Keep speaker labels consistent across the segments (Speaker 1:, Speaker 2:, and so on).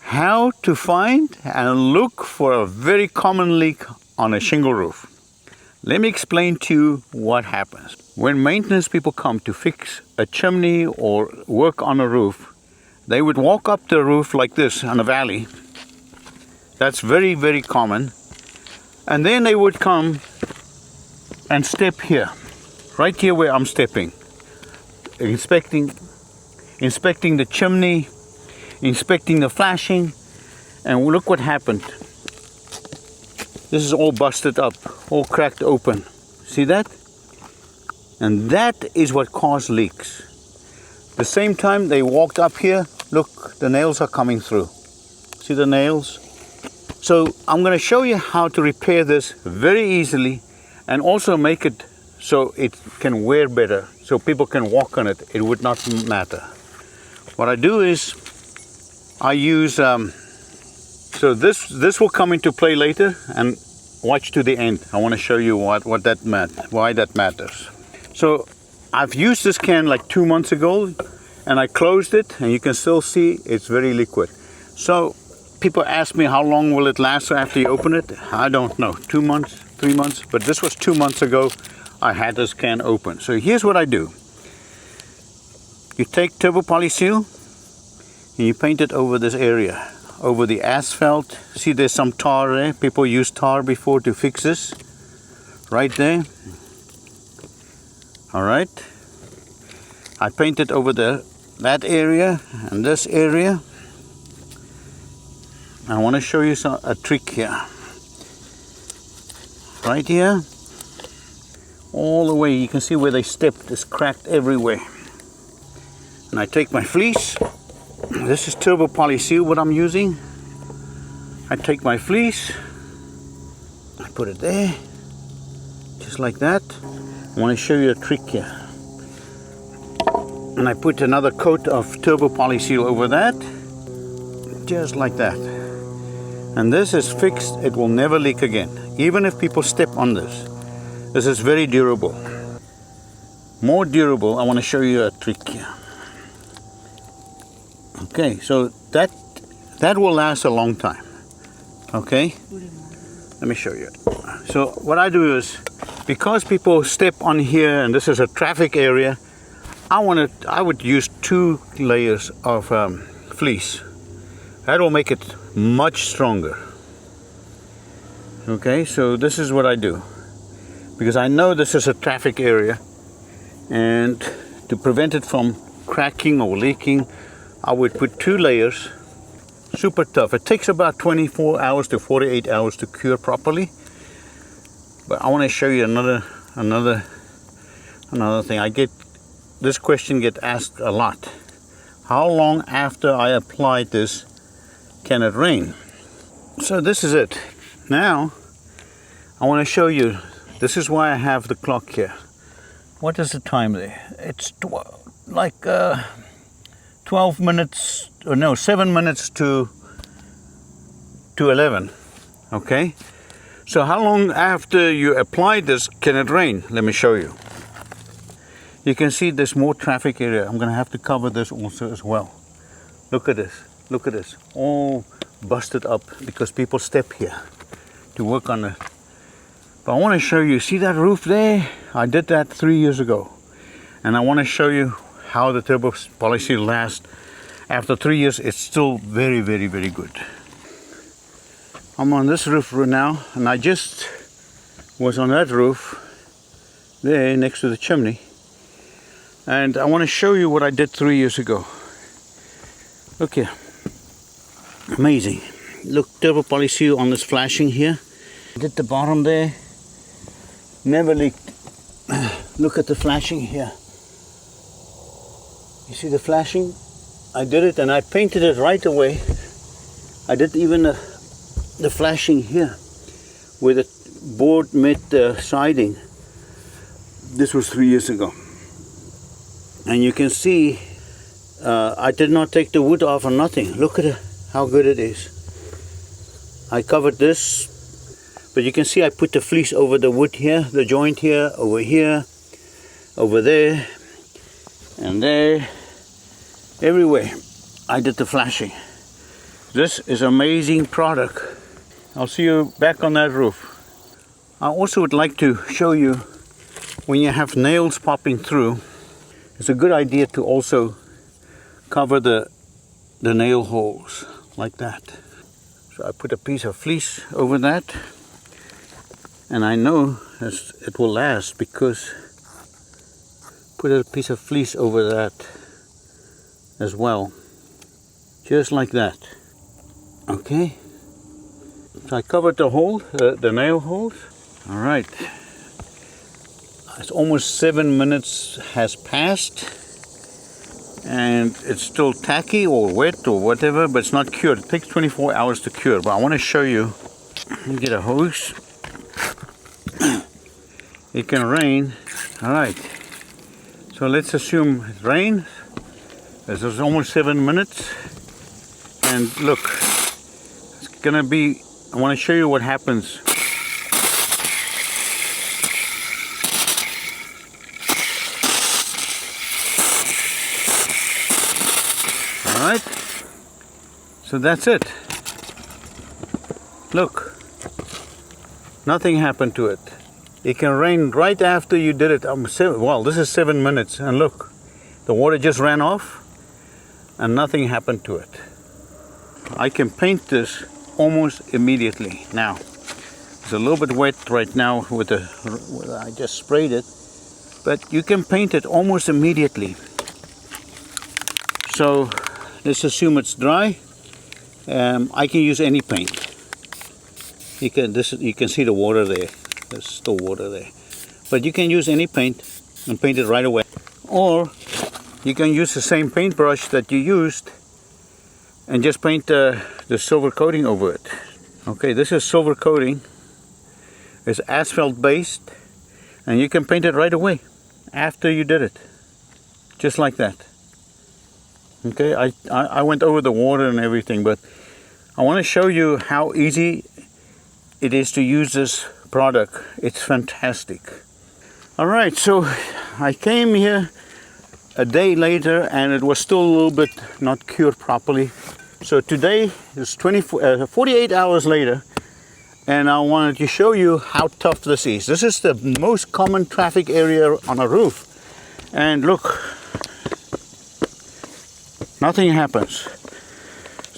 Speaker 1: How to find and look for a very common leak on a shingle roof. Let me explain to you what happens. When maintenance people come to fix a chimney or work on a roof, they would walk up the roof like this on a valley. That's very, very common. And then they would come and step here, right here where I'm stepping, inspecting the chimney, inspecting the flashing, and look what happened. This is all busted up, all cracked open. See that? And that is what caused leaks. The same time they walked up here, look, the nails are coming through. See the nails? So I'm going to show you how to repair this very easily and also make it so it can wear better, so people can walk on it. It would not matter. What I do is I use, so this will come into play later, and watch to the end. I want to show you why that matters. So I've used this can like 2 months ago, and I closed it, and you can still see it's very liquid. So people ask me how long will it last after you open it. I don't know, 2 months, 3 months, but this was 2 months ago I had this can open. So here's what I do. You take turbo poly seal and you paint it over this area, over the asphalt. See, there's some tar there. People used tar before to fix this. Right there. All right. I painted over that area and this area. I want to show you a trick here. Right here, all the way, you can see where they stepped. It's cracked everywhere. And I take my fleece. This is turbo poly seal, what I'm using. I take my fleece, I put it there, just like that. I want to show you a trick here. And I put another coat of turbo poly seal over that, just like that. And this is fixed, it will never leak again, even if people step on this. This is very durable. More durable, I want to show you a trick here. Okay, so that will last a long time. Okay, let me show you. So what I do is, because people step on here and this is a traffic area, I would use 2 layers of fleece. That will make it much stronger. Okay, so this is what I do, because I know this is a traffic area, and to prevent it from cracking or leaking, I would put 2 layers, super tough. It takes about 24 hours to 48 hours to cure properly. But I want to show you another thing. This question gets asked a lot. How long after I applied this can it rain? So this is it. Now I want to show you. This is why I have the clock here. What is the time there? It's like 12 minutes, or no, 7 minutes to 11. Okay, so how long after you apply this can it rain? Let me show you. You can see there's more traffic area. I'm going to have to cover this also as well. Look at this, look at this, all busted up because people step here to work on it. But I want to show you, see that roof there? I did that 3 years ago, and I want to show you how the turbo poly seal lasts. After 3 years, it's still very, very, very good. I'm on this roof now, and I just was on that roof there next to the chimney, and I want to show you what I did 3 years ago. Look here, amazing. Look, turbo poly seal on this flashing here. I did the bottom there, never leaked. Look at the flashing here. You see the flashing? I did it and I painted it right away. I did even the flashing here where the board met the siding. This was 3 years ago. And you can see I did not take the wood off or nothing. Look at it, how good it is. I covered this, but you can see I put the fleece over the wood here, the joint here, over there, and there, everywhere. I did the flashing. This is amazing product. I'll see you back on that roof. I also would like to show you when you have nails popping through, it's a good idea to also cover the nail holes like that. So I put a piece of fleece over that, and I know it will last because put a piece of fleece over that as well, just like that. Okay, so I covered the hole, the nail holes. All right, it's almost 7 minutes has passed, and it's still tacky or wet or whatever, but it's not cured. It takes 24 hours to cure, but I want to show you. Let me get a hose. It can rain. All right, so let's assume it rains. This is almost 7 minutes, and look, it's gonna be, I want to show you what happens. Alright, so that's it. Look, nothing happened to it. It can rain right after you did it. Well, this is 7 minutes, and look, the water just ran off and nothing happened to it. I can paint this almost immediately. Now, it's a little bit wet right now with I just sprayed it, but you can paint it almost immediately. So let's assume it's dry. I can use any paint. You can see the water there. There's still water there. But you can use any paint and paint it right away. Or you can use the same paintbrush that you used and just paint the silver coating over it. Okay, this is silver coating. It's asphalt based, and you can paint it right away after you did it. Just like that. Okay, I went over the water and everything, but I want to show you how easy it is to use this product. It's fantastic. All right, so I came here a day later and it was still a little bit not cured properly. So today is 48 hours later, and I wanted to show you how tough this is. This is the most common traffic area on a roof, and look, nothing happens.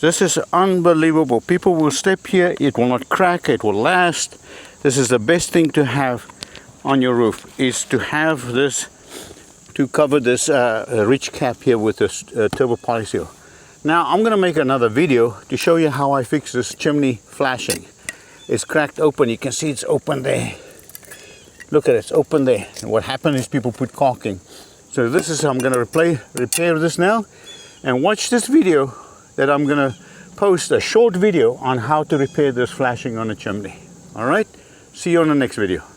Speaker 1: This is unbelievable. People will step here, it will not crack, it will last. This is the best thing to have on your roof, is to have this, to cover this ridge cap here with this turbo polyester. Now I'm going to make another video to show you how I fix this chimney flashing. It's cracked open. You can see it's open there. Look at it, it's open there. And what happened is people put caulking. So this is how I'm going to repair this now. And watch this video that I'm going to post, a short video on how to repair this flashing on a chimney. All right, see you on the next video.